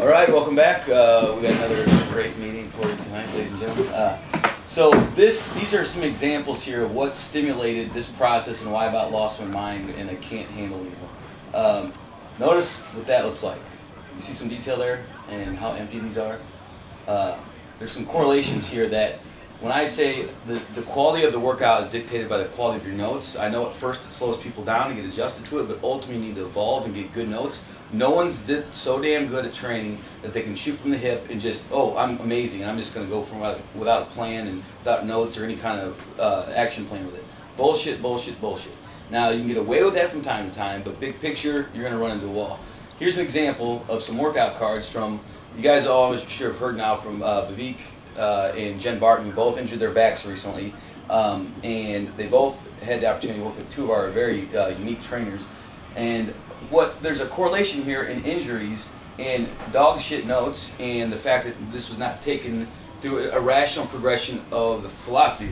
All right, welcome back. We got another great meeting for you tonight, ladies and gentlemen. So these are some examples here of what stimulated this process and why I about lost my mind and I can't handle anymore. Notice what that looks like. You see some detail there and how empty these are? There's some correlations here that when I say the quality of the workout is dictated by the quality of your notes, I know at first it slows people down to get adjusted to it, but ultimately you need to evolve and get good notes. No one's so damn good at training that they can shoot from the hip and just, oh, I'm amazing, and I'm just going to go from without a plan and without notes or any kind of action plan with it. Bullshit, bullshit, bullshit. Now, you can get away with that from time to time, but big picture, you're going to run into a wall. Here's an example of some workout cards from, you guys all I'm sure have heard now from Vivek and Jen Barton, who both injured their backs recently, and they both had the opportunity to work with two of our very unique trainers. And there's a correlation here in injuries and dog shit notes and the fact that this was not taken through a rational progression of the philosophy.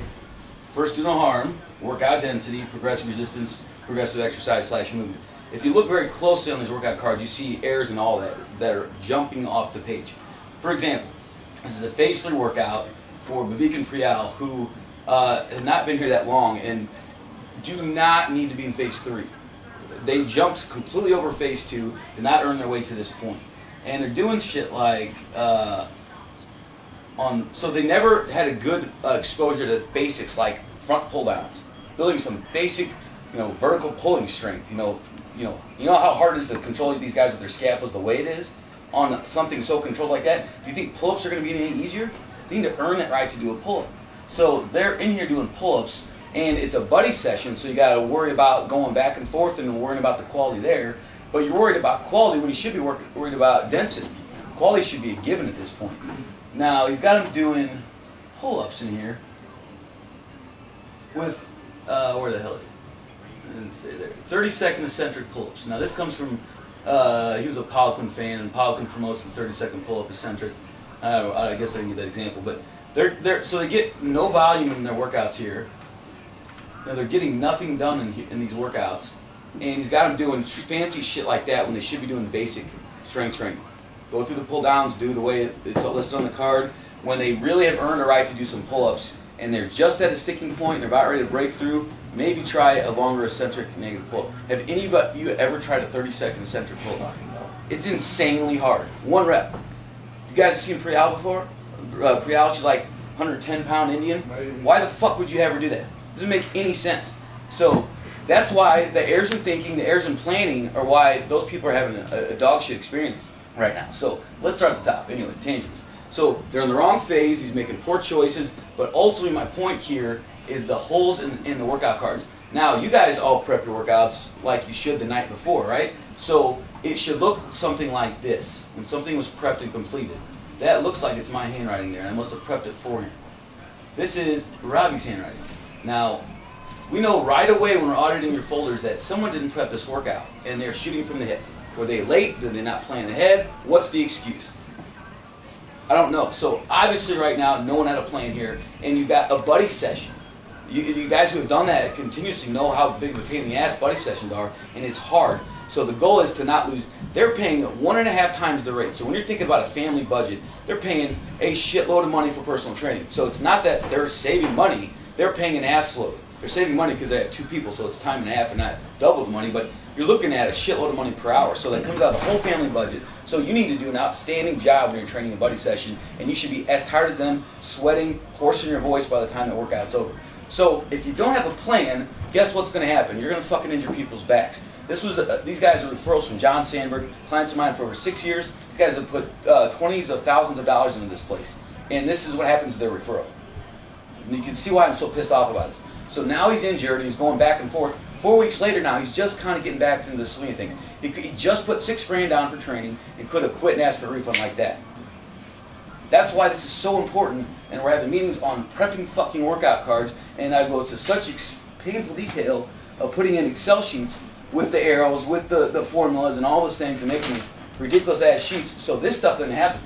First, do no harm, workout density, progressive resistance, progressive exercise / movement. If you look very closely on these workout cards, you see errors and all that are jumping off the page. For example, this is a phase 3 workout for Vivek and Priyal, who have not been here that long and do not need to be in phase 3. They jumped completely over phase 2, did not earn their way to this point. And they're doing shit like, so they never had a good exposure to basics like front pull downs, building some basic, vertical pulling strength. You know how hard it is to control these guys with their scapulas the way it is on something so controlled like that. Do you think pull-ups are going to be any easier? They need to earn that right to do a pull-up. So they're in here doing pull-ups. And it's a buddy session, so you got to worry about going back and forth and worrying about the quality there. But you're worried about quality when you should be worried about density. Quality should be a given at this point. Now, he's got him doing pull-ups in here with, where the hell is it? I didn't say there. 30-second eccentric pull-ups. Now, this comes from, he was a Poliquin fan, and Poliquin promotes the 30-second pull-up eccentric. I guess I can give that example. But so they get no volume in their workouts here. They're getting nothing done in these workouts, and he's got them doing fancy shit like that when they should be doing basic strength training. Go through the pull downs, do the way it's listed on the card. When they really have earned a right to do some pull-ups, and they're just at a sticking point, they're about ready to break through, maybe try a longer eccentric negative pull-up. Have any of you ever tried a 30-second eccentric pull-up? It's insanely hard. 1 rep. You guys have seen Priyal before? Priyal, she's like 110-pound Indian. Why the fuck would you ever do that? Doesn't make any sense. So that's why the errors in thinking, the errors in planning are why those people are having a dog shit experience right now. So let's start at the top. Anyway, tangents. So they're in the wrong phase. He's making poor choices. But ultimately my point here is the holes in the workout cards. Now, you guys all prep your workouts like you should the night before, right? So it should look something like this. When something was prepped and completed. That looks like it's my handwriting there. I must have prepped it for him. This is Robbie's handwriting. Now, we know right away when we're auditing your folders that someone didn't prep this workout and they're shooting from the hip. Were they late? Did they not plan ahead? What's the excuse? I don't know. So obviously right now, no one had a plan here, and you got a buddy session. You guys who have done that continuously know how big of a pain in the ass buddy sessions are, and it's hard. So the goal is to not lose. They're paying 1.5 times the rate. So when you're thinking about a family budget, they're paying a shitload of money for personal training. So it's not that they're saving money. They're paying an assload. They're saving money because they have 2 people, so it's time and a half and not double the money, but you're looking at a shitload of money per hour, so that comes out of the whole family budget. So you need to do an outstanding job when you're training a buddy session, and you should be as tired as them, sweating, hoarse in your voice by the time the workout's over. So if you don't have a plan, guess what's going to happen? You're going to fucking injure people's backs. These guys are referrals from John Sandberg, clients of mine for over 6 years. These guys have put 20s of thousands of dollars into this place, and this is what happens to their referral. And you can see why I'm so pissed off about this. So now he's injured and he's going back and forth. 4 weeks later now, he's just kind of getting back into the swing of things. He just put $6 grand down for training and could have quit and asked for a refund like that. That's why this is so important, and we're having meetings on prepping fucking workout cards, and I go to such painful detail of putting in Excel sheets with the arrows, with the formulas and all those things and making these ridiculous ass sheets so this stuff doesn't happen.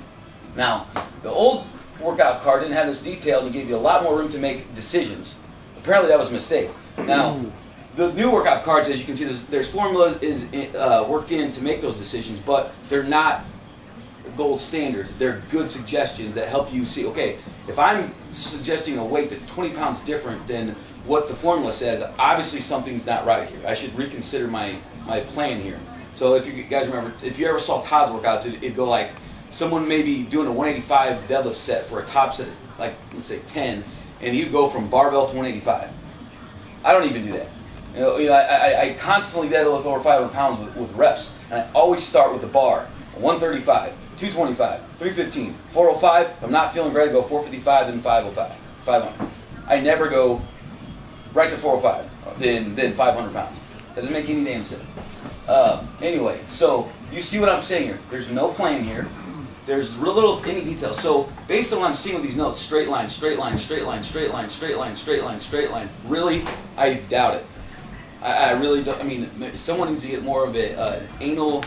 Now, the old workout card didn't have this detail and gave you a lot more room to make decisions. Apparently that was a mistake. Now, the new workout cards, as you can see, there's formula is worked in to make those decisions, but they're not gold standards. They're good suggestions that help you see, okay, if I'm suggesting a weight that's 20 pounds different than what the formula says, obviously something's not right here. I should reconsider my plan here. So if you guys remember, if you ever saw Todd's workouts, it'd go like someone maybe doing a 185 deadlift set for a top set, like let's say 10, and he'd go from barbell to 185. I don't even do that. I constantly deadlift over 500 pounds with reps, and I always start with the bar, 135, 225, 315, 405. If I'm not feeling great, I go 455, then 505, 500. I never go right to 405, then 500 pounds. Doesn't make any damn sense. Anyway, so you see what I'm saying here. There's no plan here. There's real little any detail. So based on what I'm seeing with these notes, straight line, straight line, straight line, straight line, straight line, straight line, straight line. Really, I doubt it. I really don't. I mean, someone needs to get more of an anal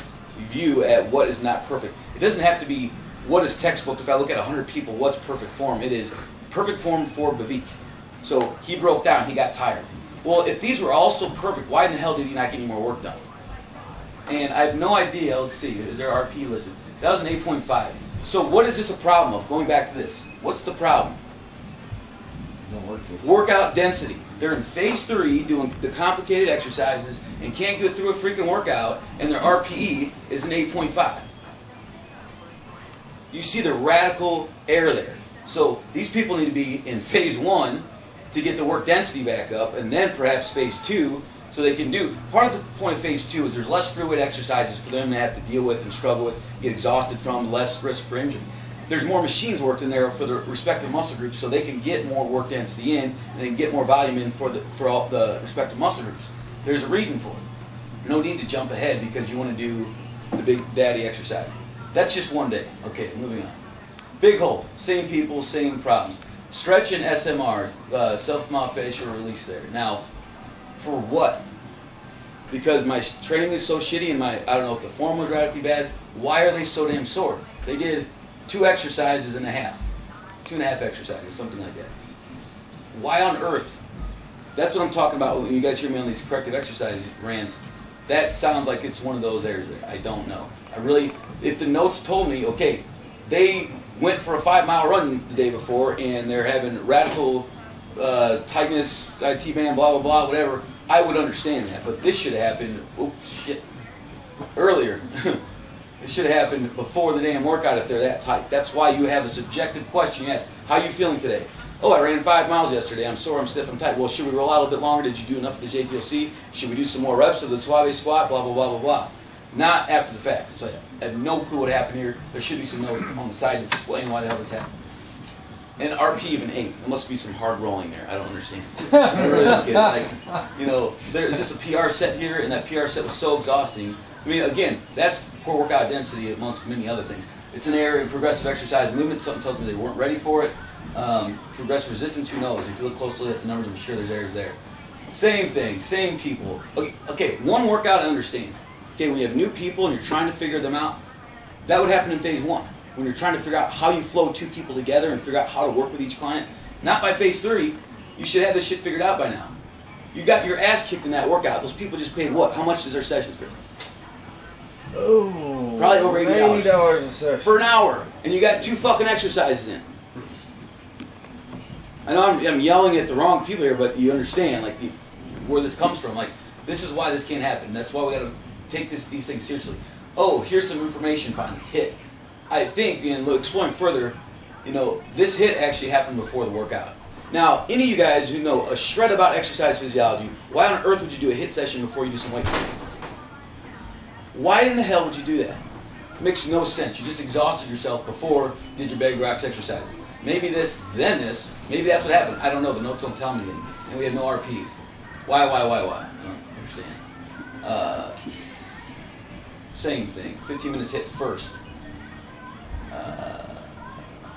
view at what is not perfect. It doesn't have to be what is textbook. If I look at 100 people, what's perfect form? It is perfect form for Bavik. So he broke down. He got tired. Well, if these were all so perfect, why in the hell did he not get any more work done? And I have no idea. Let's see. Is there RP listed? That was an 8.5. So what is this a problem of? Going back to this. What's the problem? Workout density. They're in phase 3 doing the complicated exercises and can't get through a freaking workout, and their RPE is an 8.5. You see the radical error there. So these people need to be in phase 1 to get the work density back up, and then perhaps phase 2 so they can do. Part of the point of phase 2 is there's less free weight exercises for them to have to deal with and struggle with, get exhausted from, less risk for injury. There's more machines worked in there for the respective muscle groups so they can get more work density in and then get more volume in for all the respective muscle groups. There's a reason for it. No need to jump ahead because you want to do the big daddy exercise. That's just one day. Okay, moving on. Big hole. Same people, same problems. Stretch and SMR, self-myofascial release there. Now, for what? Because my training is so shitty and I don't know if the form was radically bad. Why are they so damn sore? They did 2 exercises and a half. 2.5 exercises, something like that. Why on earth? That's what I'm talking about when you guys hear me on these corrective exercise rants. That sounds like it's one of those errors there. I don't know. If the notes told me, okay, they went for a 5-mile run the day before and they're having radical tightness, IT band, blah, blah, blah, whatever, I would understand that. But this should have happened, earlier. It should have happened before the damn workout if they're that tight. That's why you have a subjective question. You ask, how are you feeling today? Oh, I ran 5 miles yesterday. I'm sore, I'm stiff, I'm tight. Well, should we roll out a little bit longer? Did you do enough of the JPLC? Should we do some more reps of the Suave squat? Blah, blah, blah, blah, blah. Not after the fact. So I have no clue what happened here. There should be some notes on the side to explain why the hell this happened. And RP of an 8. There must be some hard rolling there. I don't understand. I really don't get it. There's just a PR set here, and that PR set was so exhausting. I mean, again, that's poor workout density amongst many other things. It's an error in progressive exercise movement. Something tells me they weren't ready for it. Progressive resistance, who knows? If you look closely at the numbers, I'm sure there's errors there. Same thing, same people. Okay, one workout I understand. Okay, when you have new people and you're trying to figure them out, that would happen in phase 1. When you're trying to figure out how you flow 2 people together and figure out how to work with each client. Not by phase 3. You should have this shit figured out by now. You got your ass kicked in that workout. Those people just paid what? How much does their session for? Oh, probably over $80 a session. For an hour. And you got 2 fucking exercises in. I know I'm yelling at the wrong people here, but you understand where this comes from. This is why this can't happen. That's why we got to take these things seriously. Oh, here's some information finally. HIIT. I think, exploring further, this HIIT actually happened before the workout. Now, any of you guys who know a shred about exercise physiology, why on earth would you do a HIIT session before you do some weight training? Why in the hell would you do that? It makes no sense. You just exhausted yourself before you did your bag rocks exercise. Maybe this, then this. Maybe that's what happened. I don't know. The notes don't tell me anything. And we have no RPs. Why? I don't understand. Same thing. 15 minutes HIIT first.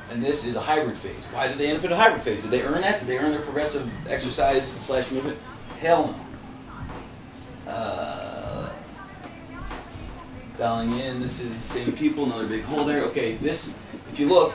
And this is a hybrid phase. Why did they end up in a hybrid phase? Did they earn that? Did they earn their progressive exercise / movement? Hell no. Dialing in, this is the same people, another big hole there. Okay, this, if you look,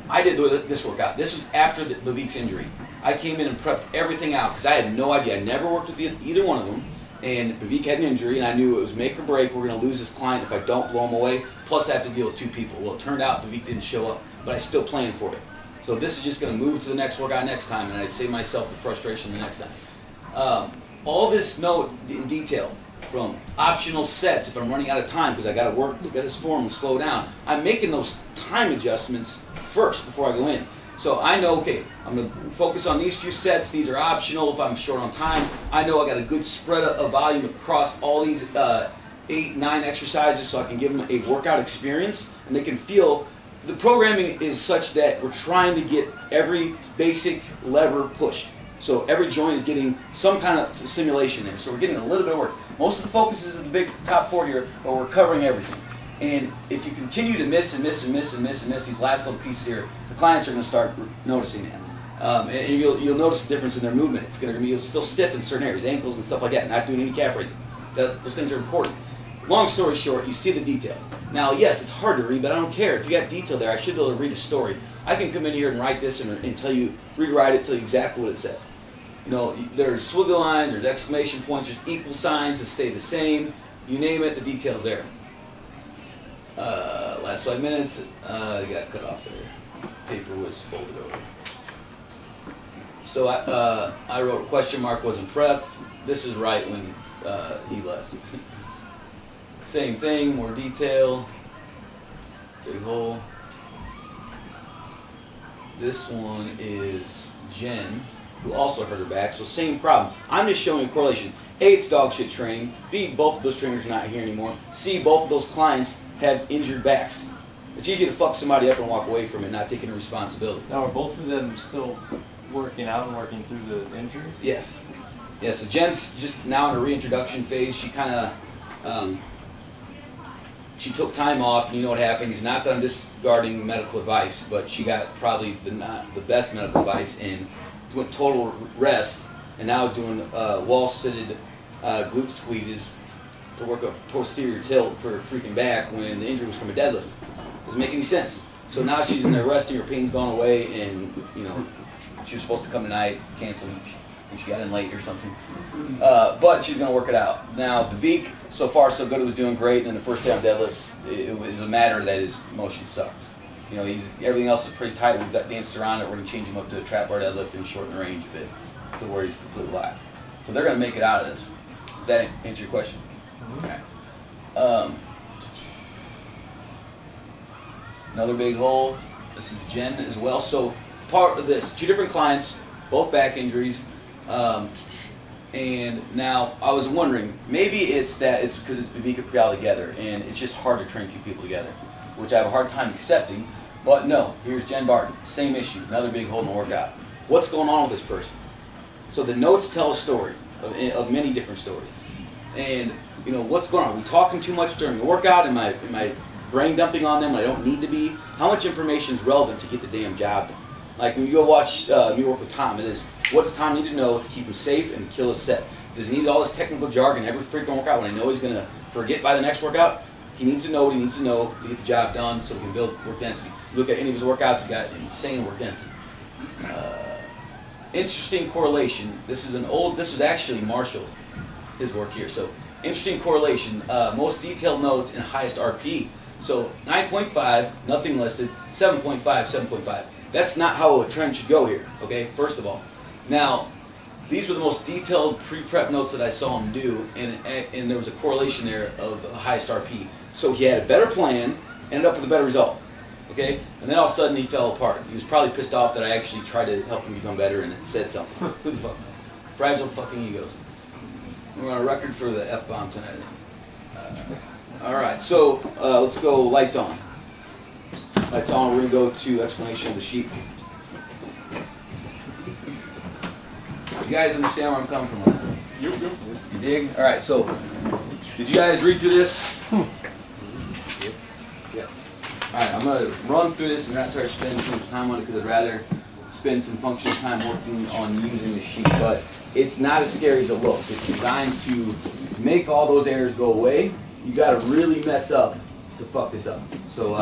I did this workout. This was after Bavik's injury. I came in and prepped everything out because I had no idea. I never worked with either one of them. And Vivek had an injury, and I knew it was make or break. We're going to lose this client if I don't blow him away. Plus, I have to deal with 2 people. Well, it turned out Vivek didn't show up, but I still planned for it. So this is just going to move to the next workout next time, and I save myself the frustration the next time. All this note in detail, from optional sets if I'm running out of time because I got to work, look at this form and slow down. I'm making those time adjustments first before I go in. So I know, okay, I'm going to focus on these few sets. These are optional if I'm short on time. I know I got a good spread of volume across all these 8, 9 exercises so I can give them a workout experience and they can feel. The programming is such that we're trying to get every basic lever pushed. So every joint is getting some kind of simulation there. So we're getting a little bit of work. Most of the focus is in the big top 4 here, but we're covering everything. And if you continue to miss and miss and miss and miss and miss these last little pieces here, the clients are going to start noticing that. And you'll notice the difference in their movement. It's going to be still stiff in certain areas, ankles and stuff like that, not doing any calf raising. Those things are important. Long story short, you see the detail. Now, yes, it's hard to read, but I don't care. If you got detail there, I should be able to read a story. I can come in here and write this and tell you, rewrite it, tell you exactly what it says. You know, there's swiggle lines, there's exclamation points, there's equal signs that stay the same. You name it, the detail's there. Last 5 minutes, it got cut off there. Paper was folded over. So I wrote question mark wasn't prepped. This is right when he left. Same thing, more detail. Big hole. This one is Jen, who also hurt her back, so same problem. I'm just showing a correlation. A, it's dog shit training. B, both of those trainers are not here anymore. C, both of those clients have injured backs. It's easy to fuck somebody up and walk away from it, not taking the responsibility. Now, are both of them still working out and working through the injuries? Yes. Yeah, so Jen's just now in a reintroduction phase. She kind of, she took time off, and you know what happens. Not that I'm disregarding medical advice, but she got probably not the best medical advice and went total rest, and now is doing wall-sitted glute squeezes to work a posterior tilt for her freaking back when the injury was from a deadlift. Doesn't make any sense. So now she's in there resting, her pain's gone away, and you know she was supposed to come tonight, canceled, and she got in late or something. But she's going to work it out. Now, Vivek, so far so good, was doing great, and then the first day on deadlifts, it was a matter that his motion sucks. You know, everything else is pretty tight. We've got danced around it. We're going to change him up to a trap bar deadlift and shorten the range a bit to where he's completely locked. So they're going to make it out of this. Does that answer your question? Okay. Another big hole. This is Jen as well. So part of this, 2 different clients, both back injuries. And now I was wondering, maybe it's because it's Vivek and Priyal together, and it's just hard to train 2 people together, which I have a hard time accepting. But no, here's Jen Barton, same issue, another big hole in the workout. What's going on with this person? So the notes tell a story of many different stories. And you know, what's going on? Are we talking too much during the workout? Am I brain dumping on them when I don't need to be? How much information is relevant to get the damn job done? Like when you go watch me work with Tom, it is, what does Tom need to know to keep him safe and kill his set? Does he need all this technical jargon every freaking workout when I know he's going to forget by the next workout? He needs to know what he needs to know to get the job done so he can build work density. You look at any of his workouts, he got insane work density. Interesting correlation. This is actually Marshall, his work here. So interesting correlation. Most detailed notes and highest RP. So 9.5, nothing listed. 7.5, 7.5. That's not how a trend should go here, okay, first of all. Now, these were the most detailed pre-prep notes that I saw him do, and there was a correlation there of the highest RP. So he had a better plan, ended up with a better result, okay? And then all of a sudden he fell apart. He was probably pissed off that I actually tried to help him become better and said something. Who the fuck? Fragile fucking egos. We're on a record for the F-bomb tonight. All right, so let's go lights on. Lights on, we're going to go to explanation of the sheet. You guys understand where I'm coming from on that? Yep. You dig? All right, so did you guys read through this? Yes. All right, I'm going to run through this and not start spending too much time on it because I'd rather spend some functional time working on using the sheet. But it's not as scary as it looks. It's designed to make all those errors go away. You got to really mess up to fuck this up. So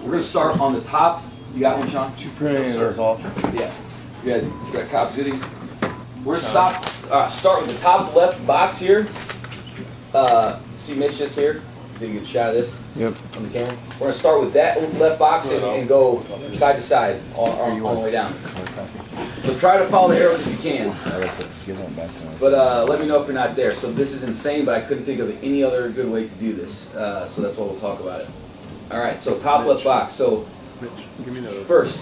we're going to start on the top. You got one, Sean? 2 printing errors off. Yeah. You guys got copies of these? We're going to stop. start with the top left box here. See Mitch just here? Did you get a shot of this? Yep. On the camera. We're going to start with that left box and go side to side all the way down. So try to follow the arrows if you can. But let me know if you're not there. So this is insane, but I couldn't think of any other good way to do this. So that's why we'll talk about it. All right, so top left box. So first.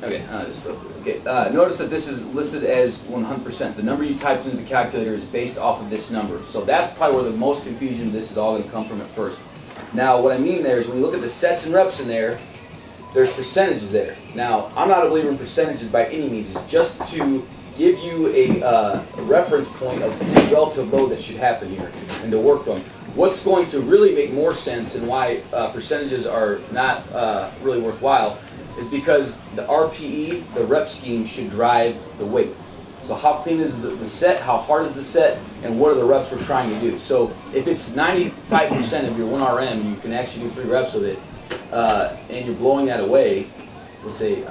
Okay, just go through. Okay, notice that this is listed as 100%. The number you typed into the calculator is based off of this number. So that's probably where the most confusion of this is all going to come from at first. Now, what I mean there is when you look at the sets and reps in there, there's percentages there. Now, I'm not a believer in percentages by any means. It's just to give you a reference point of the relative load that should happen here and to work from. What's going to really make more sense and why percentages are not really worthwhile is because the RPE, the rep scheme, should drive the weight. So how clean is the set, how hard is the set, and what are the reps we're trying to do. So if it's 95% of your 1RM, you can actually do 3 reps of it, and you're blowing that away, let's say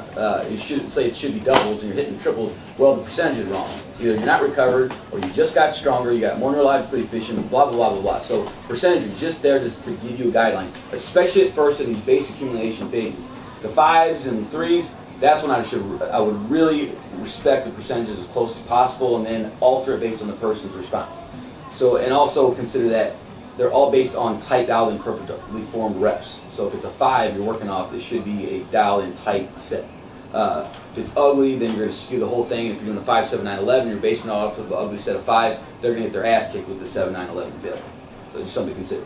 you should say it should be doubles and you're hitting triples, well, the percentage is wrong. Either you're not recovered, or you just got stronger, you got more neurologically efficient, blah, blah, blah, blah, blah. So percentage is just there to give you a guideline, especially at first in these base accumulation phases. The 5s and 3s, that's when I would really respect the percentages as close as possible and then alter it based on the person's response. So, and also consider that they're all based on tight dialed and perfectly formed reps. So if it's a 5 you're working off, it should be a dialed in tight set. If it's ugly, then you're going to skew the whole thing. If you're doing a 5, 7, 9, 11, you're basing it off of the ugly set of 5, they're going to get their ass kicked with the 7, 9, 11 failure. So just something to consider.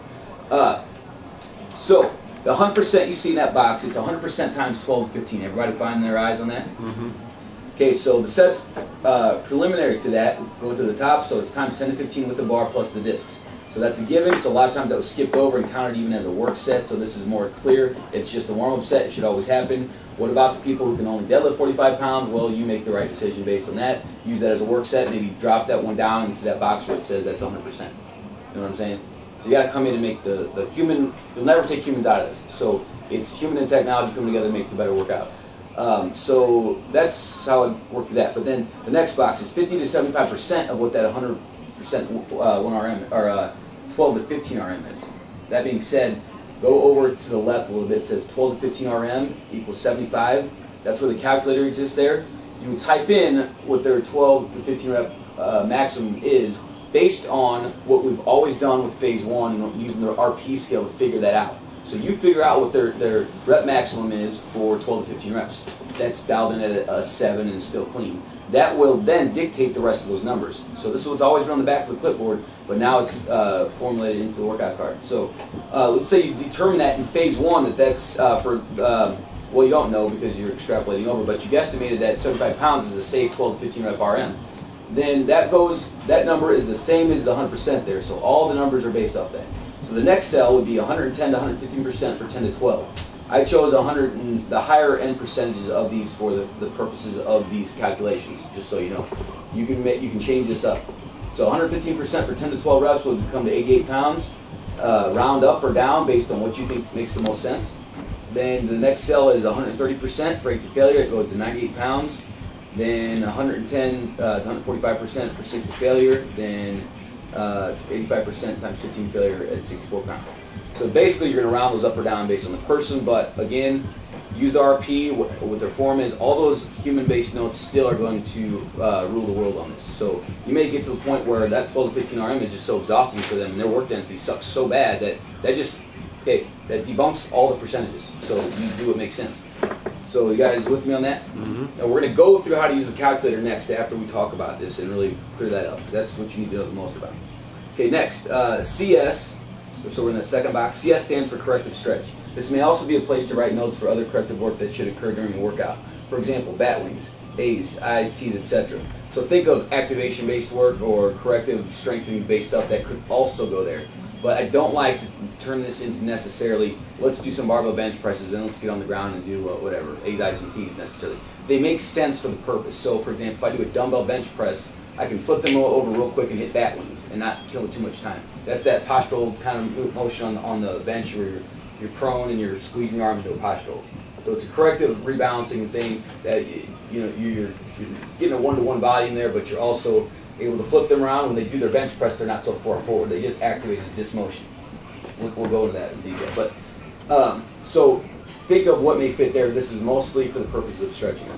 So the 100% you see in that box, it's 100% times 12 and 15. Everybody find their eyes on that? Mm-hmm. Okay, so the set preliminary to that, go to the top, so it's times 10 to 15 with the bar plus the discs. So that's a given, so a lot of times that was skipped over and counted even as a work set, so this is more clear. It's just a warm-up set, it should always happen. What about the people who can only deadlift 45 pounds? Well, you make the right decision based on that. Use that as a work set, maybe drop that one down into that box where it says that's 100%. You know what I'm saying? So you got to come in and make the human, you'll never take humans out of this. So it's human and technology coming together to make the better workout. So that's how I work through that. But then the next box is 50 to 75% of what that 100% 1RM, or 12 to 15 RM is. That being said, go over to the left a little bit. It says 12 to 15 RM equals 75. That's where the calculator exists there. You would type in what their 12 to 15 rep maximum is based on what we've always done with phase 1 and using their RP scale to figure that out. So you figure out what their rep maximum is for 12 to 15 reps. That's dialed in at a 7 and still clean. That will then dictate the rest of those numbers. So this is what's always been on the back of the clipboard, but now it's formulated into the workout card. So let's say you determine that in phase 1 that's for, well, you don't know because you're extrapolating over, but you guesstimated that 75 pounds is a safe 12 to 15 rep RM. Then that number is the same as the 100% there, so all the numbers are based off that. So the next cell would be 110 to 115% for 10 to 12. I chose the higher end percentages of these for the purposes of these calculations, just so you know. You can change this up. So 115% for 10 to 12 reps would come to 88 pounds. Round up or down based on what you think makes the most sense. Then the next cell is 130% for 8 to failure. It goes to 98 pounds. Then 110 to 145% for 6 to failure. Then 85% times 15 failure at 64 pounds. So basically you're going to round those up or down based on the person, but again, use the RP, what their form is. All those human-based notes still are going to rule the world on this. So you may get to the point where that 12 to 15 RM is just so exhausting for them and their work density sucks so bad that that debunks all the percentages. So you do what makes sense. So you guys with me on that? Mm-hmm. Now we're going to go through how to use the calculator next after we talk about this and really clear that up. That's what you need to know the most about. Okay, next, CS. So we're in that second box. CS stands for corrective stretch. This may also be a place to write notes for other corrective work that should occur during the workout. For example, bat wings, A's, I's, T's, etc. So think of activation-based work or corrective strengthening-based stuff that could also go there. But I don't like to turn this into necessarily, let's do some barbell bench presses and let's get on the ground and do whatever, A's, I's, and T's necessarily. They make sense for the purpose. So for example, if I do a dumbbell bench press, I can flip them over real quick and hit bat wings and not kill too much time. That's that postural kind of motion on the bench where you're prone and you're squeezing your arms into a postural. So it's a corrective rebalancing thing that you're getting a one-to-one volume there, but you're also able to flip them around. When they do their bench press, they're not so far forward. They just activate the dismotion. We'll go into that in detail. But so think of what may fit there. This is mostly for the purpose of stretching.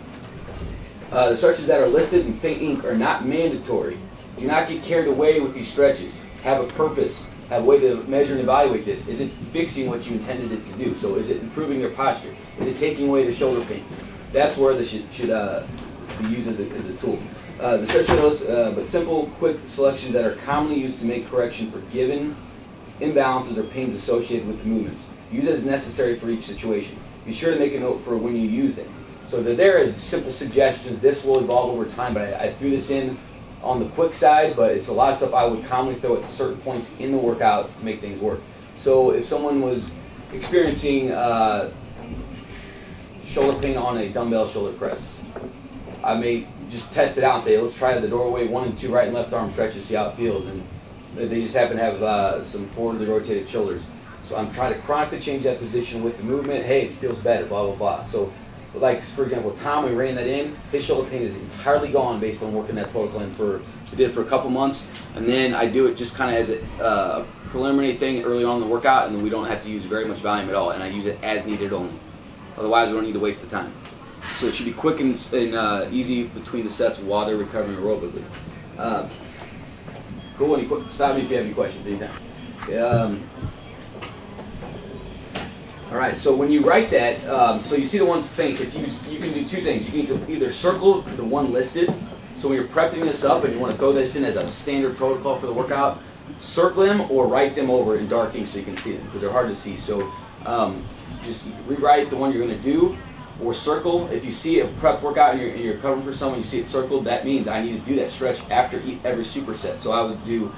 The stretches that are listed in faint ink are not mandatory. Do not get carried away with these stretches. Have a purpose. Have a way to measure and evaluate this. Is it fixing what you intended it to do? So is it improving their posture? Is it taking away the shoulder pain? That's where this should be used as a tool. The stretch shows, but simple, quick selections that are commonly used to make correction for given imbalances or pains associated with the movements. Use it as necessary for each situation. Be sure to make a note for when you use them. So they're there as simple suggestions. This will evolve over time, but I threw this in on the quick side, but it's a lot of stuff I would commonly throw at certain points in the workout to make things work. So if someone was experiencing shoulder pain on a dumbbell shoulder press, I may just test it out and say, let's try the doorway 1 and 2 right and left arm stretches, see how it feels. And they just happen to have some forwardly rotated shoulders. So I'm trying to chronically change that position with the movement. Hey, it feels better, blah, blah, blah. So like, for example, Tom, we ran that in. His shoulder pain is entirely gone based on working that protocol in we did it for a couple months. And then I do it just kind of as a preliminary thing early on in the workout, and then we don't have to use very much volume at all. And I use it as needed only. Otherwise, we don't need to waste the time. So it should be quick and easy between the sets while they're recovering aerobically. Cool. Stop me if you have any questions anytime. All right. So when you write that, so you see the ones faint. If you can do two things. You can either circle the one listed. So when you're prepping this up and you want to throw this in as a standard protocol for the workout, circle them or write them over in dark ink so you can see them because they're hard to see. So just rewrite the one you're going to do. Or circle. If you see a prep workout and you're covering for someone, you see it circled, that means I need to do that stretch after every superset. So I would do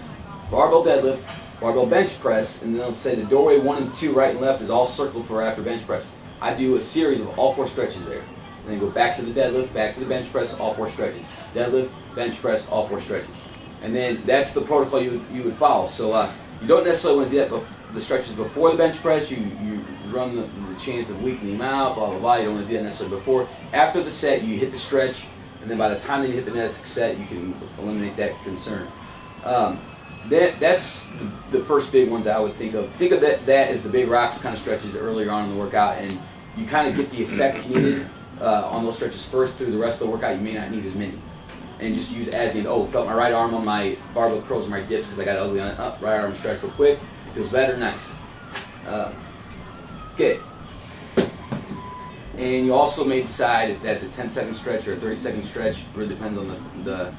barbell deadlift, barbell bench press, and then let's say the doorway 1 and 2 right and left is all circled for after bench press. I do a series of all 4 stretches there. And then go back to the deadlift, back to the bench press, all 4 stretches. Deadlift, bench press, all 4 stretches. And then that's the protocol you would follow. So you don't necessarily want to do that, the stretches before the bench press. You run the chance of weakening them out, blah, blah, blah. You don't want to do that necessarily before. After the set, you hit the stretch, and then by the time that you hit the next set, you can eliminate that concern. That's the first big ones I would think of. Think of that as the big rocks kind of stretches earlier on in the workout, and you kind of get the effect needed on those stretches first. Through the rest of the workout, you may not need as many. And just use as needed. Oh, felt my right arm on my barbell curls and my dips because I got ugly on it. Up, right arm stretch real quick. Feels better, nice. Okay. And you also may decide if that's a 10-second stretch or a 30-second stretch. It really depends on the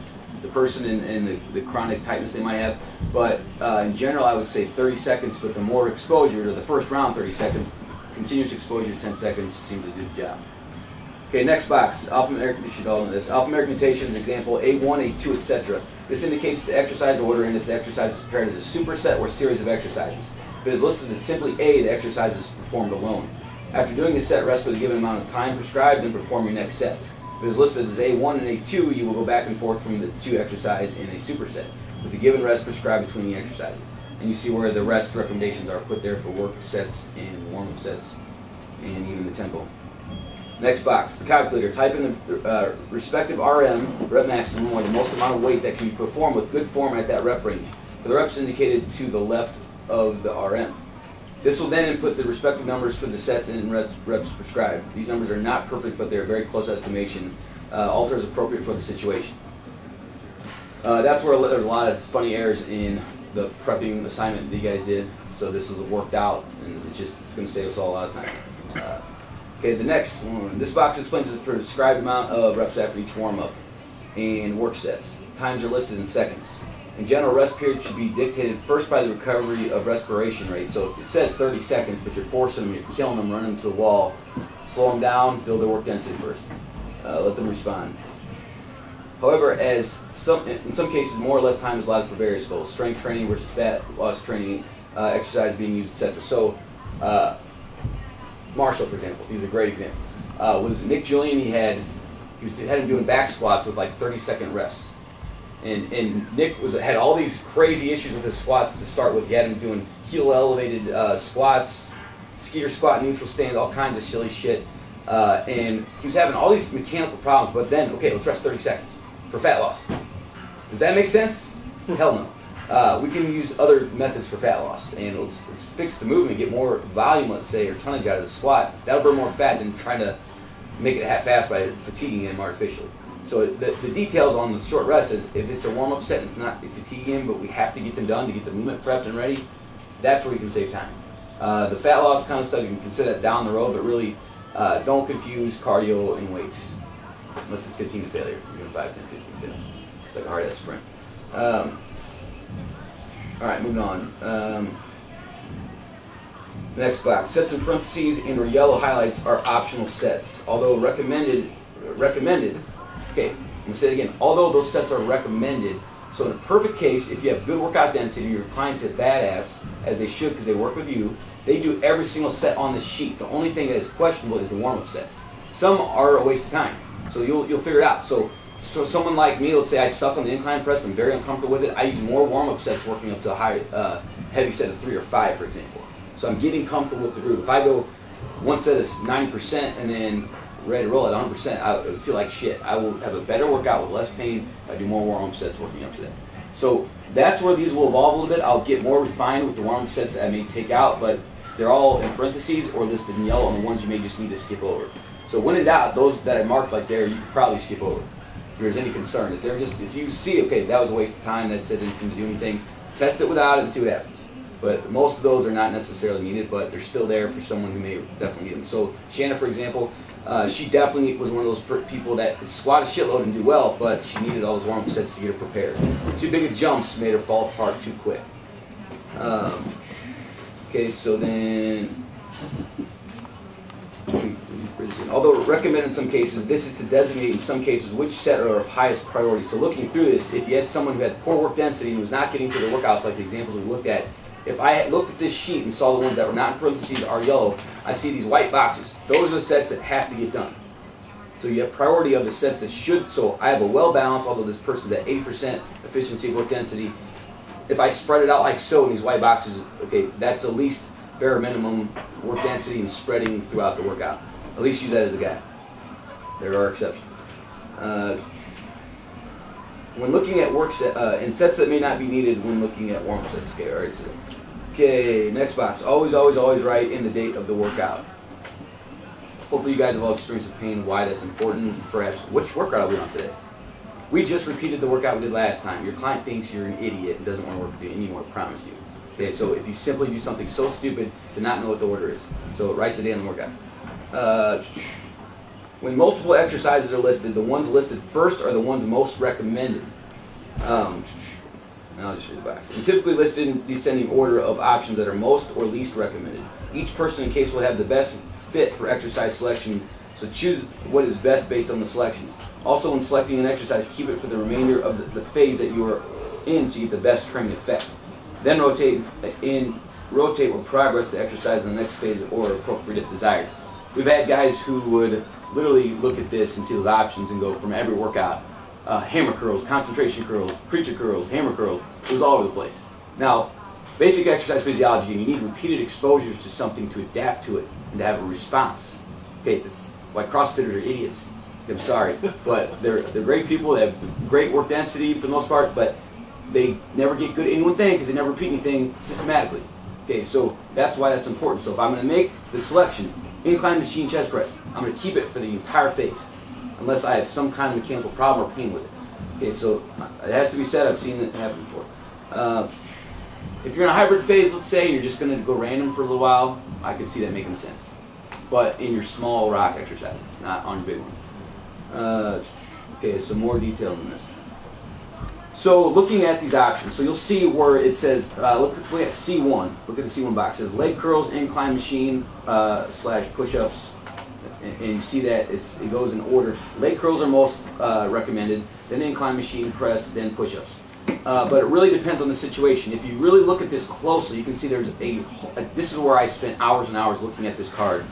person and the chronic tightness they might have. But in general, I would say 30 seconds, but the more exposure to the first round, 30 seconds, continuous exposure, 10 seconds, seems to do the job. Okay, next box. Alphanumeric, you should all know this. Alphanumeric notation, example A1, A2, etc. This indicates the exercise order and if the exercise is prepared as a superset or series of exercises. If it is listed as simply A, the exercise is performed alone. After doing the set, rest for the given amount of time prescribed and perform your next sets. If it is listed as A1 and A2, you will go back and forth from the 2 exercise in a superset, with the given rest prescribed between the exercises. And you see where the rest recommendations are put there for work sets and warm-up sets and even the tempo. Next box, the calculator. Type in the respective RM, rep maximum, or the most amount of weight that can be performed with good form at that rep range, for the reps indicated to the left of the RM. This will then input the respective numbers for the sets and reps prescribed. These numbers are not perfect, but they are very close estimation. Alter as appropriate for the situation. That's where there's a lot of funny errors in the prepping assignment that you guys did. So this is worked out, and it's going to save us all a lot of time. Okay, the next one. This box explains the prescribed amount of reps after each warm-up and work sets. Times are listed in seconds. In general, rest period should be dictated first by the recovery of respiration rate. So if it says 30 seconds, but you're forcing them, you're killing them, running them to the wall, slow them down, build their work density first. Let them respond. However, in some cases, more or less time is allotted for various goals. Strength training versus fat loss training, exercise being used, etc. So, Marshall, for example, he's a great example. Was Nick Julian? He had him doing back squats with like 30-second rests. And Nick had all these crazy issues with his squats to start with. He had him doing heel elevated squats, skier squat, neutral stand, all kinds of silly shit. and he was having all these mechanical problems. But then, okay, let's rest 30 seconds for fat loss. Does that make sense? Hell no. We can use other methods for fat loss, and let's fix the movement, get more volume, let's say, or tonnage out of the squat. That'll burn more fat than trying to make it half-fast by fatiguing him artificially. So the details on the short rest is if it's a warm-up set and it's not fatiguing him, but we have to get them done to get the movement prepped and ready, that's where we can save time. The fat loss kind of stuff, you can consider that down the road, but really don't confuse cardio and weights. Unless it's 15 to failure. You're doing 5, 10, 15 to failure. It's like a hard-ass sprint. Alright, moving on. Next box. Sets in parentheses and or yellow highlights are optional sets. Although recommended, okay, I'm going to say it again. Although those sets are recommended, so in a perfect case, if you have good workout density, your clients are badass, as they should because they work with you, they do every single set on the sheet. The only thing that is questionable is the warm-up sets. Some are a waste of time, so you'll figure it out. So someone like me, let's say I suck on the incline press, I'm very uncomfortable with it, I use more warm-up sets working up to a high, heavy set of 3 or 5, for example. So I'm getting comfortable with the group. If I go one set is 90% and then ready to roll at 100%, I feel like shit. I will have a better workout with less pain if I do more warm-up sets working up to that. So that's where these will evolve a little bit. I'll get more refined with the warm-up sets that I may take out, but they're all in parentheses or listed in yellow, and the ones you may just need to skip over. So when in doubt, those that I marked like there, you could probably skip over. If there's any concern, if you see, okay, that was a waste of time, that set didn't seem to do anything, test it without it and see what happens. But most of those are not necessarily needed, but they're still there for someone who may definitely need them. So Shanna, for example, she definitely was one of those people that could squat a shitload and do well, but she needed all those warm-up sets to get her prepared. Too big of jumps made her fall apart too quick. Okay, so then, although recommended in some cases, this is to designate in some cases which set are of highest priority. So looking through this, if you had someone who had poor work density and was not getting through the workouts like the examples we looked at, if I had looked at this sheet and saw the ones that were not in parentheses are yellow, I see these white boxes. Those are the sets that have to get done. So you have priority of the sets that should, so I have a well-balanced, although this person's at 80% efficiency of work density. If I spread it out like so in these white boxes, okay, that's the least bare minimum work density and spreading throughout the workout. At least use that as a guide. There are exceptions. When looking at work set, and sets that may not be needed when looking at warm-up sets. Okay, all right, so okay, next box. Always, always, always write in the date of the workout. Hopefully you guys have all experienced the pain, why that's important. Perhaps, which workout are we on today? We just repeated the workout we did last time. Your client thinks you're an idiot and doesn't want to work with you anymore, I promise you. Okay, so if you simply do something so stupid to not know what the order is. So write the day on the workout. When multiple exercises are listed, the ones listed first are the ones most recommended. I'll just read the box. And typically listed in descending order of options that are most or least recommended. Each person in case will have the best fit for exercise selection, so choose what is best based on the selections. Also, when selecting an exercise, keep it for the remainder of the phase that you are in to get the best training effect. Then rotate or progress the exercise in the next phase or appropriate if desired. We've had guys who would literally look at this and see those options and go from every workout, hammer curls, concentration curls, preacher curls, hammer curls. It was all over the place. Now, basic exercise physiology, you need repeated exposures to something to adapt to it and to have a response. Okay, that's why CrossFitters are idiots. I'm sorry, but they're great people. They have great work density for the most part, but they never get good at any one thing because they never repeat anything systematically. Okay, so that's why that's important. So if I'm going to make the selection, incline machine chest press, I'm going to keep it for the entire phase, unless I have some kind of mechanical problem or pain with it. Okay, so it has to be said. I've seen it happen before. If you're in a hybrid phase, let's say, you're just going to go random for a little while, I could see that making sense. But in your small rock exercises, not on your big ones. Okay, so more detail than this. So looking at these options, so you'll see where it says, look at C1. Look at the C1 box. It says leg curls, incline machine, / push-ups. And you see that it goes in order. Leg curls are most recommended, then incline machine press, then push-ups. But it really depends on the situation. If you really look at this closely, you can see there's this is where I spent hours and hours looking at this card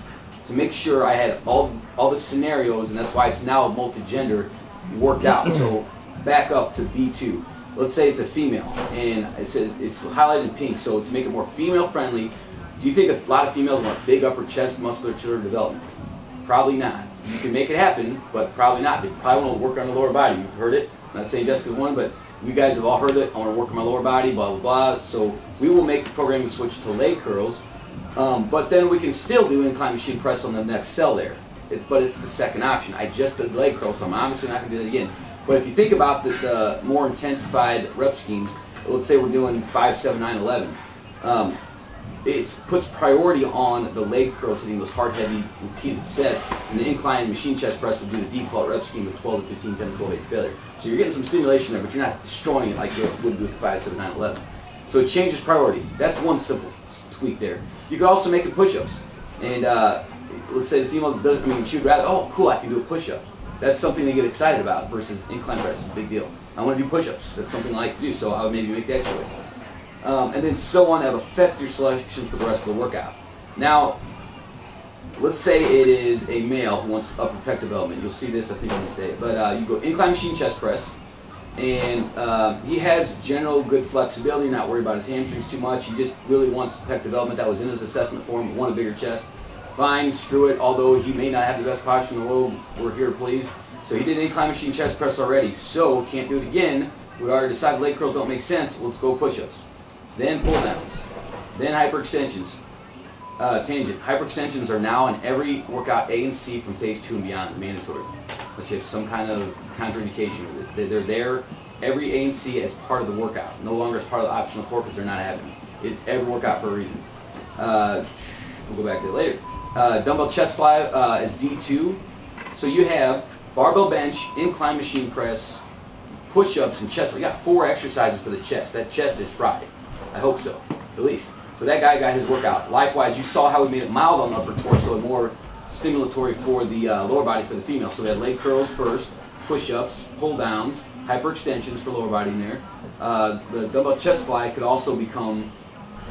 to make sure I had all the scenarios, and that's why it's now multi-gender, worked out. So back up to B2. Let's say it's a female, and it says it's highlighted in pink. So to make it more female-friendly, do you think a lot of females want big upper chest musculature development? Probably not. You can make it happen, but probably not. They probably want to work on the lower body. You've heard it. I'm not saying Jessica's one, but you guys have all heard it. I want to work on my lower body, blah, blah, blah. So we will make the programming switch to leg curls, but then we can still do incline machine press on the next cell there. But it's the second option. I just did leg curls, so I'm obviously not going to do that again. But if you think about the more intensified rep schemes, let's say we're doing 5, 7, 9, 11. It puts priority on the leg curls hitting those hard, heavy, repeated sets, and the incline machine chest press would do the default rep scheme with 12 to 15, 10 to 12, 8 failure. So you're getting some stimulation there, but you're not destroying it like you would do with the 5, 7, 9, 11. So it changes priority. That's one simple tweak there. You could also make it push-ups. And let's say the female doesn't, she would rather, oh, cool, I can do a push-up. That's something they get excited about versus incline press is a big deal. I want to do push-ups. That's something I like to do, so I would maybe make that choice. And then so on that affect your selections for the rest of the workout. Now, let's say it is a male who wants upper pec development. You'll see this, I think, on this day. But you go incline machine chest press, and he has general good flexibility, not worried about his hamstrings too much. He just really wants pec development. That was in his assessment form. He wanted a bigger chest. Fine, screw it. Although he may not have the best posture in the world, we're here to please. So he did incline machine chest press already. So can't do it again. We already decided leg curls don't make sense. Let's go push-ups. Then pull downs. Then hyperextensions. Tangent. Hyperextensions are now in every workout A and C from phase 2 and beyond, mandatory. Unless you have some kind of contraindication with it. They're there every A and C as part of the workout. No longer as part of the optional core because they're not having it. It's every workout for a reason. We'll go back to it later. Dumbbell chest fly is D2. So you have barbell bench, incline machine press, push-ups, and chest. We got 4 exercises for the chest. That chest is fried. I hope so, at least. So that guy got his workout. Likewise, you saw how we made it mild on the upper torso and more stimulatory for the lower body for the female. So we had leg curls first, push-ups, pull-downs, hyperextensions for lower body in there. The dumbbell chest fly could also become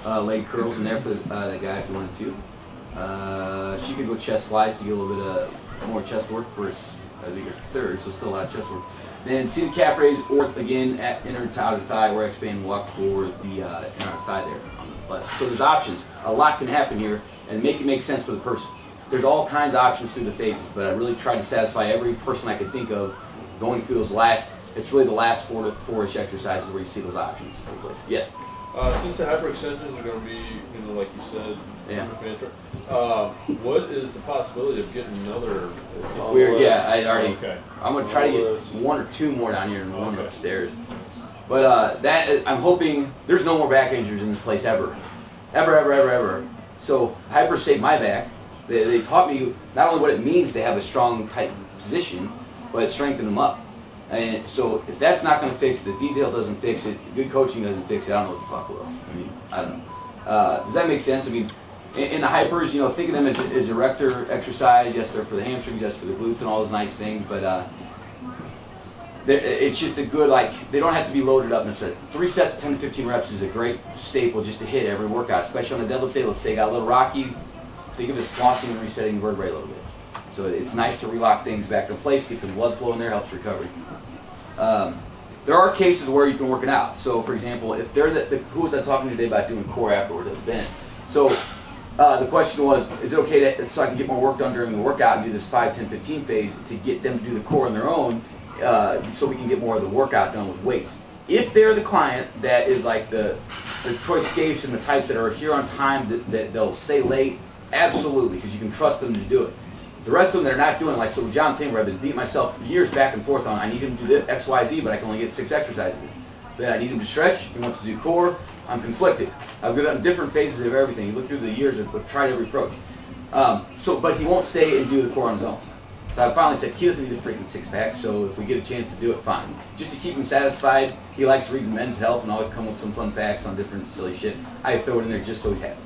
leg curls in there for that guy if you wanted to. She could go chest flies to get a little bit of more chest work for, I think, her third, so still a lot of chest work. Then seated calf raise, or again at inner to outer thigh, or expand walk for the inner thigh there on the left. So there's options. A lot can happen here, and make it make sense for the person. There's all kinds of options through the phases, but I really tried to satisfy every person I could think of going through those last. It's really the last 4-ish exercises where you see those options take place. Yes. Since the hyperextensions are going to be, like you said, yeah. What is the possibility of getting another? It's weird. Yeah, I already. Okay. I'm going to try to get 1 or 2 more down here and 1 upstairs. But I'm hoping there's no more back injuries in this place ever. Ever. So hyper saved my back. They taught me not only what it means to have a strong, tight position, but it strengthened them up. And so if that's not going to fix it, the detail doesn't fix it, good coaching doesn't fix it, I don't know what the fuck will. I don't know. Does that make sense? In the hypers, think of them as erector exercise. Yes, they're for the hamstrings, yes, for the glutes and all those nice things, but it's just a good, they don't have to be loaded up necessarily. 3 sets of 10 to 15 reps is a great staple just to hit every workout, especially on the deadlift day. Let's say you got a little rocky, think of it as flossing and resetting the vertebrae a little bit. So it's nice to relock things back in place, get some blood flow in there, helps recovery. There are cases where you can work it out. So, for example, if they're who was I talking to today about doing core afterwards at the bend? So the question was, is it okay so I can get more work done during the workout and do this 5, 10, 15 phase to get them to do the core on their own so we can get more of the workout done with weights? If they're the client that is like the Troy Scapes and the types that are here on time, that they'll stay late, absolutely, because you can trust them to do it. The rest of them they're not doing, so with John Seymour, I've been beating myself years back and forth on, I need him to do this, X, Y, Z, but I can only get 6 exercises in. Then I need him to stretch, he wants to do core, I'm conflicted. I've got different phases of everything. You look through the years, I've tried every approach. But he won't stay and do the core on his own. So I finally said, he doesn't need a freaking 6-pack, so if we get a chance to do it, fine. Just to keep him satisfied, he likes to read Men's Health and always come with some fun facts on different silly shit. I throw it in there just so he's happy.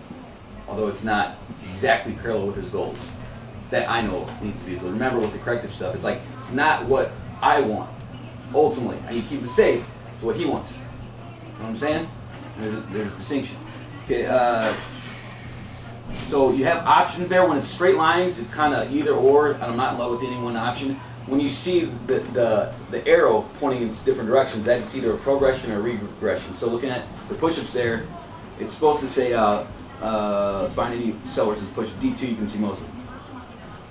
Although it's not exactly parallel with his goals that I know need to be. So remember with the corrective stuff, it's not what I want. Ultimately, I need to keep him safe, it's what he wants. You know what I'm saying? There's a distinction. Okay, so you have options there. When it's straight lines, it's kind of either or, and I'm not in love with any one option. When you see the arrow pointing in different directions, that's either a progression or a regression. So looking at the push-ups there, it's supposed to say, let's find any cell where it says push-up. D2, you can see most of them.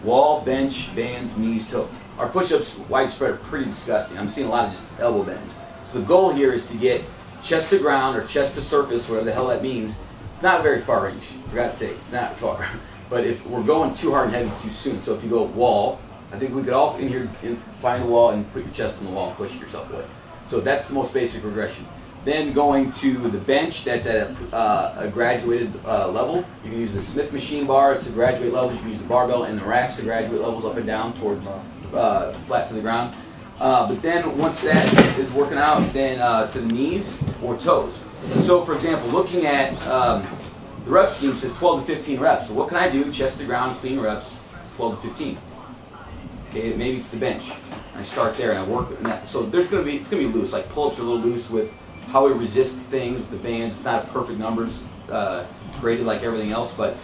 Wall, bench, bands, knees, toe. Our push-ups widespread are pretty disgusting. I'm seeing a lot of just elbow bends. So the goal here is to get chest to ground or chest to surface, whatever the hell that means. It's not a very far range, for God's sake. It's not far. But if we're going too hard and heavy too soon, so if you go wall, I think we could all in here find a wall and put your chest on the wall and push yourself away. So that's the most basic regression. Then going to the bench, that's at a graduated level. You can use the Smith machine bar to graduate levels. You can use the barbell and the racks to graduate levels up and down towards flat to the ground. But then once that is working out, then to the knees or toes. So for example, looking at the rep scheme says 12 to 15 reps. So what can I do? Chest to ground, clean reps, 12 to 15. Okay, maybe it's the bench. I start there and I work on that. So it's gonna be loose. Like pull-ups are a little loose with how we resist things with the bands. It's not perfect numbers graded like everything else, but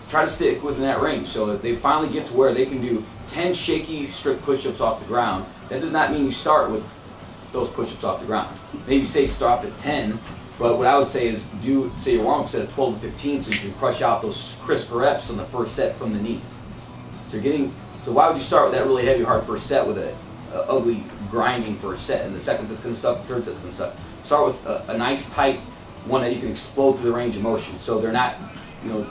try to stick within that range. So if they finally get to where they can do 10 shaky strict push-ups off the ground, that does not mean you start with those push-ups off the ground. Maybe say stop at 10, but what I would say is do, say your warm-up set at 12 to 15 so you can crush out those crisp reps on the first set from the knees. So why would you start with that really heavy, hard first set with a ugly, grinding first set, and the second set's going to suck, the third set's going to suck? Start with a nice, tight one that you can explode through the range of motion. So they're not,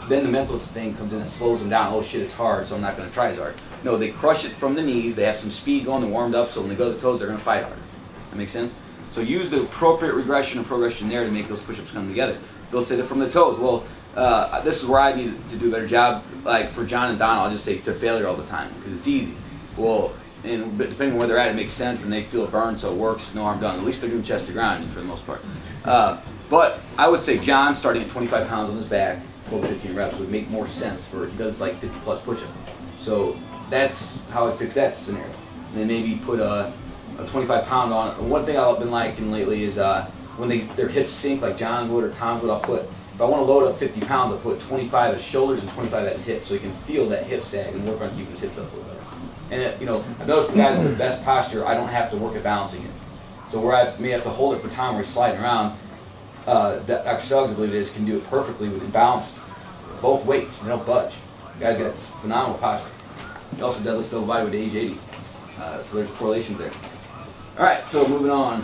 then the mental thing comes in and slows them down. Oh shit, it's hard, so I'm not going to try as hard. No, they crush it from the knees. They have some speed going. They're warmed up, so when they go to the toes, they're going to fight harder. That makes sense? So use the appropriate regression and progression there to make those push-ups come together. They'll say that from the toes. Well, this is where I need to do a better job. Like for John and Don, I'll just say to failure all the time because it's easy. Well, and depending on where they're at, it makes sense and they feel it burn, so it works. No harm done. At least they're doing chest to ground for the most part. But I would say John starting at 25 pounds on his back, 12 to 15 reps would make more sense for he does like 50 plus push-up. So that's how I fix that scenario. And then maybe put a 25 pound on. One thing I've been liking lately is when their hips sink like John would or Tom would, I'll put, if I want to load up 50 pounds, I'll put 25 at his shoulders and 25 at his hips so he can feel that hip sag and work on keeping his hips up a little better. And I've noticed the guys with the best posture, I don't have to work at balancing it. So where I may have to hold it for time where he's sliding around, Dr. Suggs, I believe it is, can do it perfectly with balanced both weights. They don't budge. The guy's got phenomenal posture. He also deadlifts double body with age 80. So there's correlations there. All right, so moving on.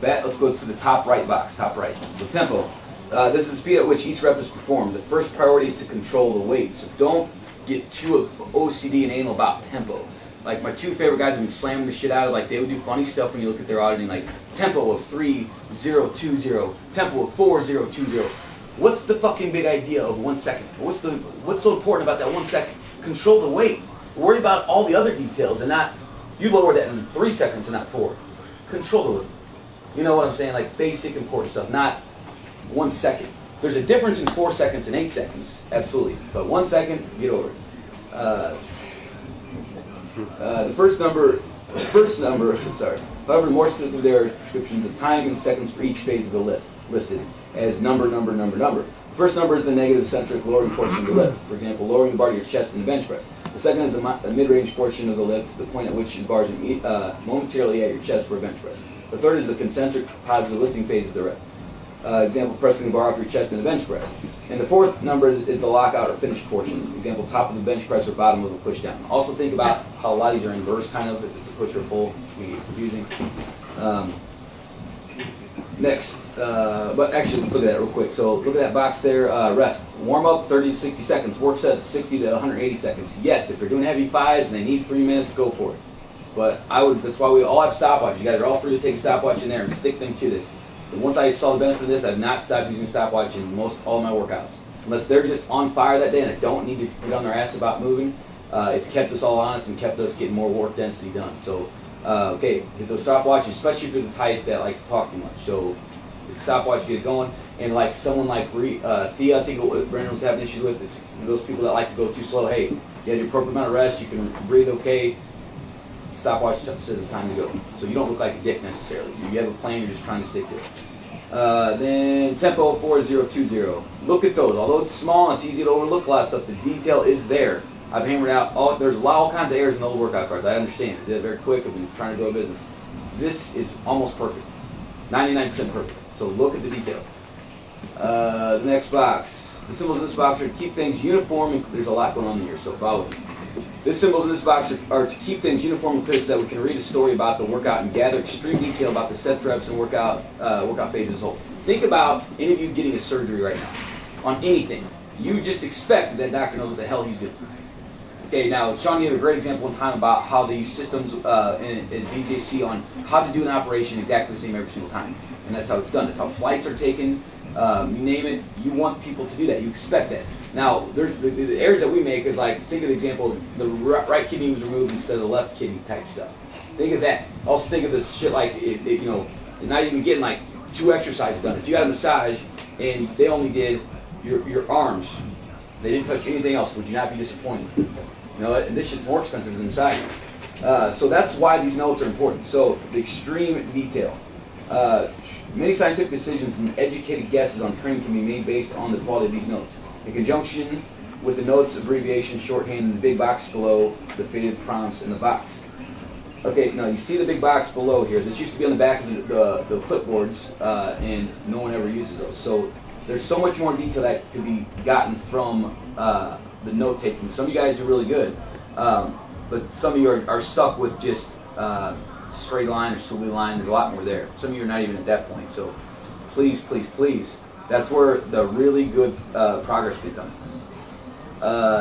Let's go to the top right box, top right. So tempo. This is the speed at which each rep is performed. The first priority is to control the weight. So don't get too OCD and anal about tempo. Like my two favorite guys have been slamming the shit out of, like they would do funny stuff when you look at their auditing, like tempo of 3-0-2-0, tempo of 4-0-2-0. What's the fucking big idea of 1 second? What's so important about that 1 second? Control the weight. Worry about all the other details and not, you lower that in 3 seconds and not 4. Control the weight. You know what I'm saying? Like basic important stuff, not 1 second. There's a difference in 4 seconds and 8 seconds, absolutely. But 1 second, get over it. The first number, sorry. However, more specifically, there are descriptions of time in seconds for each phase of the lift, listed as number. The first number is the negative centric lowering portion of the lift. For example, lowering the bar to your chest in the bench press. The second is a mid-range portion of the lift, the point at which the bar is momentarily at your chest for a bench press. The third is the concentric positive lifting phase of the rep. Example, pressing the bar off your chest in a bench press. And the fourth number is the lockout or finish portion. Example, top of the bench press or bottom of a push down. Also think about how a lot of these are inverse kind of, if it's a push or pull, it can get confusing. Next, but actually let's look at that real quick. So look at that box there, rest. Warm up 30 to 60 seconds, work set 60 to 180 seconds. Yes, if they're doing heavy fives and they need 3 minutes, go for it. But that's why we all have stopwatches. You guys are all free to take a stopwatch in there and stick them to this. And once I saw the benefit of this, I've not stopped using a stopwatch in all my workouts. Unless they're just on fire that day and I don't need to get on their ass about moving, it's kept us all honest and kept us getting more work density done. So, okay, hit those stopwatches, especially if you're the type that likes to talk too much. So, hit the stopwatch, get it going. And like someone like Thea, I think what Brandon was having issues with, it's those people that like to go too slow. Hey, you have your appropriate amount of rest, you can breathe okay. Stopwatch says it's time to go. So you don't look like a dick necessarily. You have a plan, you're just trying to stick to it. Then tempo 4-0-2-0. Look at those. Although it's small and it's easy to overlook a lot of stuff, the detail is there. I've hammered out, there's all kinds of errors in the old workout cards. I understand. I did it very quick. I've been trying to grow a business. This is almost perfect. 99% perfect. So look at the detail. The next box. The symbols in this box are to keep things uniform, and there's a lot going on here, so follow me. The symbols in this box are to keep things uniform and clear so that we can read a story about the workout and gather extreme detail about the sets, reps, and workout phases as a whole. Think about any of you getting a surgery right now on anything. You just expect that doctor knows what the hell he's doing. Okay, now Sean gave a great example one time about how they use systems in BJC on how to do an operation exactly the same every single time. And that's how it's done. That's how flights are taken. You name it, you want people to do that. You expect that. Now, there's the errors that we make is like, think of the example, the right kidney was removed instead of the left kidney type stuff. Think of that. Also think of this shit like, you know, not even getting like 2 exercises done. If you got a massage and they only did your arms, they didn't touch anything else, would you not be disappointed? You know, and this shit's more expensive than massaging. So that's why these notes are important. So the extreme detail. Many scientific decisions and educated guesses on training can be made based on the quality of these notes. In conjunction with the notes, abbreviations, shorthand, in the big box below, the faded prompts in the box. Okay, now you see the big box below here. This used to be on the back of the clipboards, and no one ever uses those. So there's so much more detail that could be gotten from the note taking. Some of you guys are really good, but some of you are stuck with just straight line or squiggly line. There's a lot more there. Some of you are not even at that point. So please, please, please, that's where the really good progress gets done.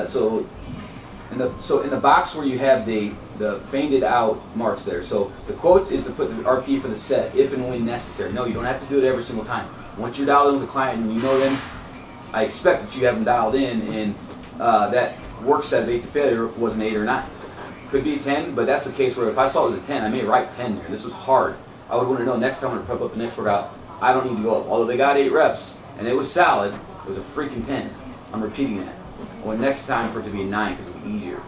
So in the box where you have the faded out marks there. So the quotes is to put the RP for the set if and when necessary. No, you don't have to do it every single time. Once you're dialed in with the client and you know them, I expect that you have them dialed in, and that work set of 8 to failure was an 8 or 9. Could be a 10, but that's a case where if I saw it was a 10, I may write 10 there. This was hard. I would want to know next time when I prep up the next workout, I don't need to go up. Although they got 8 reps and it was solid, it was a freaking 10. I'm repeating that. I want next time for it to be a 9 because it'll be easier.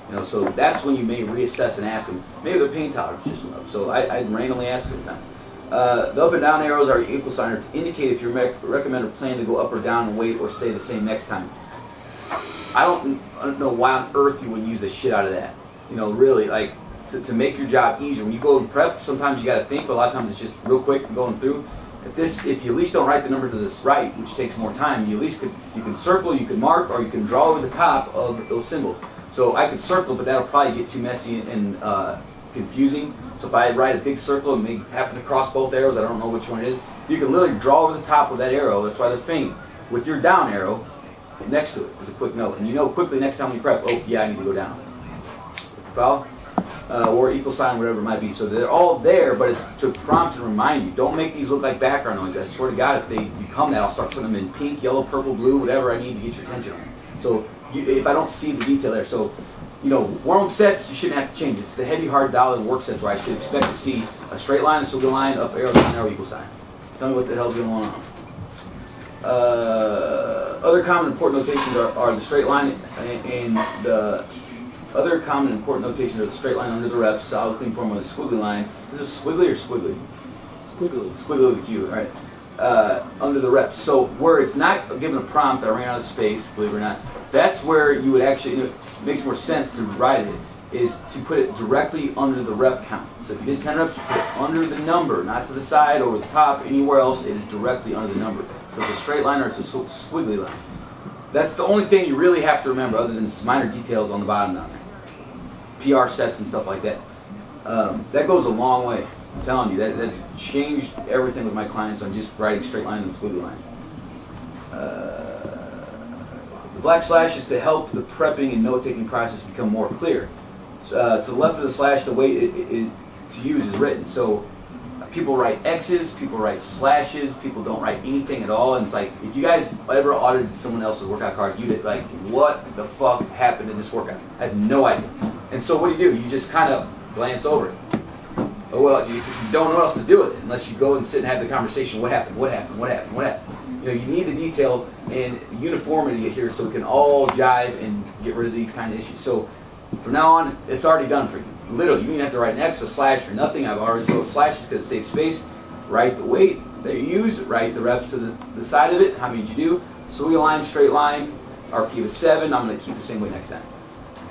You know, so that's when you may reassess and ask them. Maybe their pain tolerance just went up. So I randomly ask them that. The up and down arrows are equal sign to indicate if you recommend or plan to go up or down in weight or stay the same next time. I don't know why on earth you would use the shit out of that. You know, really, like, to make your job easier. When you go and prep, sometimes you got to think, but a lot of times it's just real quick going through. If you at least don't write the number to this right, which takes more time, you at least you can circle, you can mark, or you can draw over the top of those symbols. So I could circle, but that'll probably get too messy and confusing. So if I write a big circle and make happen to cross both arrows, I don't know which one it is. You can literally draw over the top of that arrow. That's why they're faint. With your down arrow next to it is a quick note, and you know quickly next time you prep. Oh yeah, I need to go down. Follow? Or equal sign, whatever it might be. So they're all there, but it's to prompt and remind you. Don't make these look like background noise. I swear to God, if they become that, I'll start putting them in pink, yellow, purple, blue, whatever I need to get your attention on. So if I don't see the detail there, so you know, warm-up sets, you shouldn't have to change. It's the heavy, hard dialed work sets where I should expect to see a straight line, a squiggly line, up arrow, down arrow, equal sign. Tell me what the hell's going on. Other common important notations are the straight line and the other common important notations are the straight line under the reps, solid clean form with a squiggly line. Is this squiggly or squiggly? Squiggly. Squiggly with a Q, right? Under the reps. So where it's not given a prompt, I ran out of space, believe it or not, that's where you would actually, it makes more sense to write it, is to put it directly under the rep count. So if you did 10 reps, you put it under the number, not to the side or the top, anywhere else, it is directly under the number. So it's a straight line or it's a squiggly line. That's the only thing you really have to remember other than minor details on the bottom down there. PR sets and stuff like that. That goes a long way. I'm telling you, that's changed everything with my clients on just writing straight lines and squiggly lines. The black slash is to help the prepping and note-taking process become more clear. To the left of the slash, the way to use is written. So people write X's, people write slashes, people don't write anything at all. And it's like, if you guys ever audited someone else's workout cards, you'd like, what the fuck happened in this workout? I have no idea. And so what do? You just kind of glance over it. Oh, well, you don't know what else to do with it unless you go and sit and have the conversation. What happened? What happened? What happened? What happened? You know, you need the detail and uniformity here so we can all jive and get rid of these kind of issues. So from now on, it's already done for you. Literally, you don't even have to write an X, a slash, or nothing. I've always wrote slashes because it saves space. Write the weight that you use. Write the reps to the side of it. How many did you do? Squiggly line, straight line, RP of 7. I'm going to keep the same way next time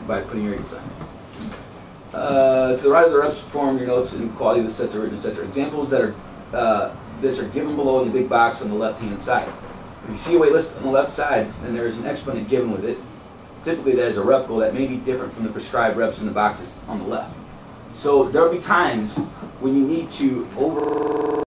by putting your equal sign. To the right of the reps, perform your notes and quality of the sets are written, etc. Examples that are this are given below in the big box on the left-hand side. If you see a weight list on the left side, and there's an exponent given with it, typically that is a rep goal that may be different from the prescribed reps in the boxes on the left. So there will be times when you need to over